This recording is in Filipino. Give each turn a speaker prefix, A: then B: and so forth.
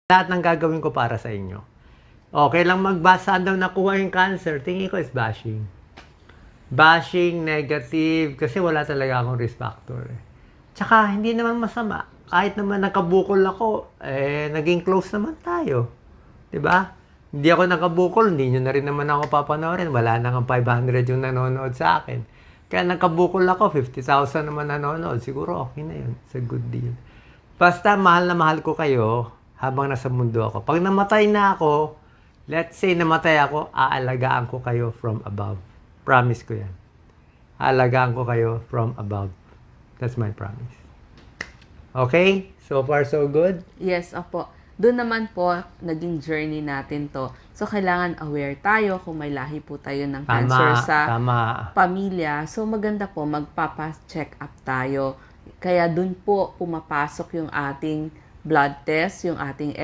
A: Lahat ng gagawin ko para sa inyo. Okay lang magbasa daw nakuha yung cancer, tingin ko is bashing. Bashing, negative, kasi wala talaga akong risk factor. Tsaka, hindi naman masama. Kahit naman nakabukol ako, naging close naman tayo. 'Di ba? Hindi ako nakabukol, hindi nyo na rin naman ako papanoorin. Wala na nga 500 yung nanonood sa akin. Kaya nakabukol ako, 50,000 naman nanonood. Siguro okay na yun. It's a good deal. Basta mahal na mahal ko kayo habang nasa mundo ako. Pag namatay na ako, let's say namatay ako, aalagaan ko kayo from above. Promise ko yan. Aalagaan ko kayo from above. That's my promise. Okay? So far, so good?
B: Yes, opo. Doon naman po, naging journey natin to. So, kailangan aware tayo kung may lahi po tayo ng cancer sa pamilya. So, maganda po, magpapa-check up tayo. Kaya doon po pumapasok yung ating blood test, yung ating